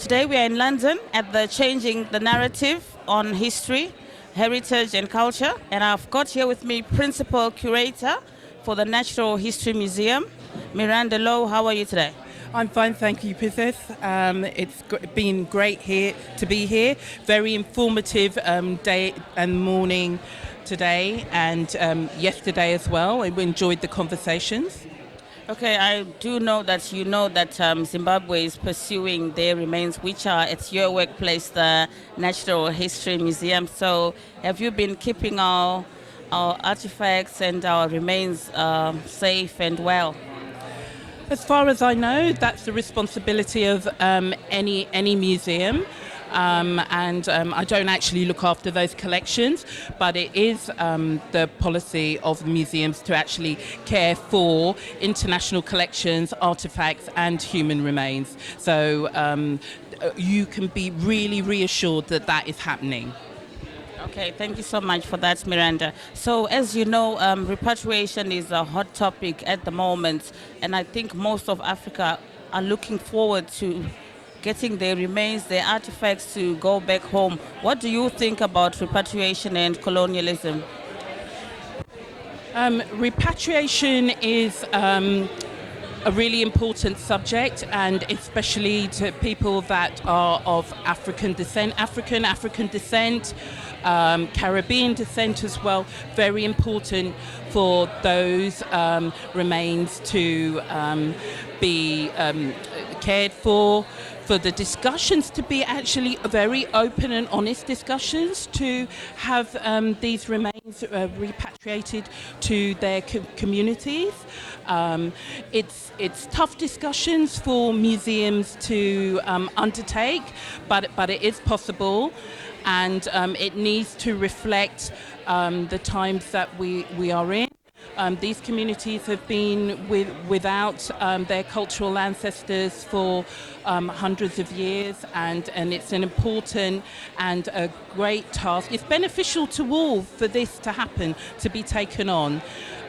Today we are in London at the Changing the Narrative on History, Heritage and Culture. And I've got here with me Principal Curator for the Natural History Museum, Miranda Lowe. How are you today? I'm fine, thank you, Princess. It's been great here to be here. Very informative day and morning today and yesterday as well. I enjoyed the conversations. Okay, I do know that Zimbabwe is pursuing their remains, which are at your workplace, the Natural History Museum. So have you been keeping our artifacts and our remains safe and well? As far as I know, that's the responsibility of any museum. I don't actually look after those collections, but it is the policy of museums to actually care for international collections, artifacts and human remains. So you can be really reassured that that is happening. Okay, thank you so much for that, Miranda. So as you know, repatriation is a hot topic at the moment, and I think most of Africa are looking forward to getting their remains, their artifacts to go back home. What do you think about repatriation and colonialism? Repatriation is a really important subject, and especially to people that are of African descent, Caribbean descent as well. Very important for those remains to be cared for the discussions to be actually very open and honest discussions, to have these remains repatriated to their communities. It's tough discussions for museums to undertake, but it is possible, and it needs to reflect the times that we are in. These communities have been without their cultural ancestors for hundreds of years, and it's an important and a great task. It's beneficial to all for this to happen, to be taken on.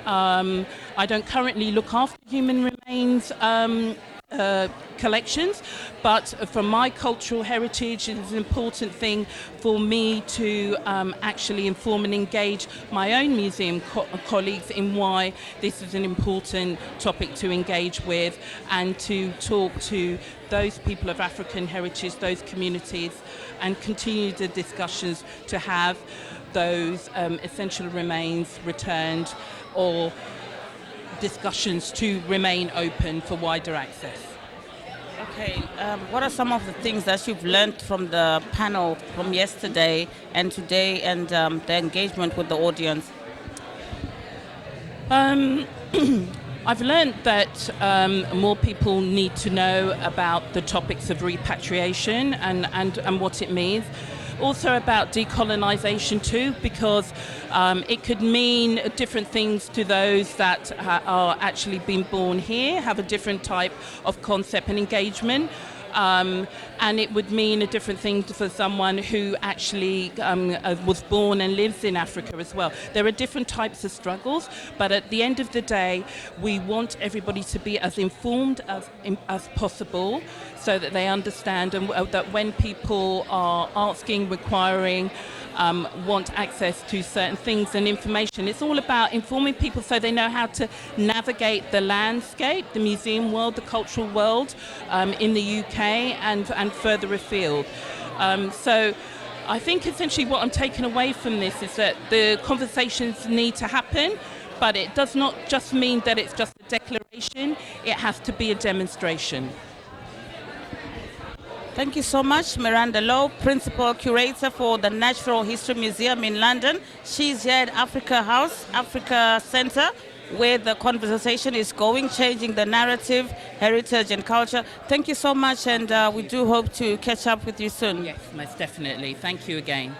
I don't currently look after human remains collections, but from my cultural heritage, it is an important thing for me to actually inform and engage my own museum colleagues in why this is an important topic to engage with, and to talk to those people of African heritage, those communities, and continue the discussions to have those essential remains returned, or discussions to remain open for wider access. Okay, what are some of the things that you've learned from the panel from yesterday and today, and the engagement with the audience? I've learned that more people need to know about the topics of repatriation and what it means. Also about decolonisation too, because it could mean different things to those that are actually being born here, have a different type of concept and engagement. And it would mean a different thing for someone who actually was born and lives in Africa as well. There are different types of struggles, but at the end of the day, we want everybody to be as informed as possible, so that they understand, and that when people are asking, requiring, want access to certain things and information, it's all about informing people so they know how to navigate the landscape, the museum world, the cultural world in the UK and further afield. So I think essentially what I'm taking away from this is that the conversations need to happen, but it does not just mean that it's just a declaration, it has to be a demonstration. Thank you so much, Miranda Lowe, Principal Curator for the Natural History Museum in London. She's here at Africa House, Africa Centre, where the conversation is going, changing the narrative, heritage and culture. Thank you so much, and we do hope to catch up with you soon. Yes, most definitely. Thank you again.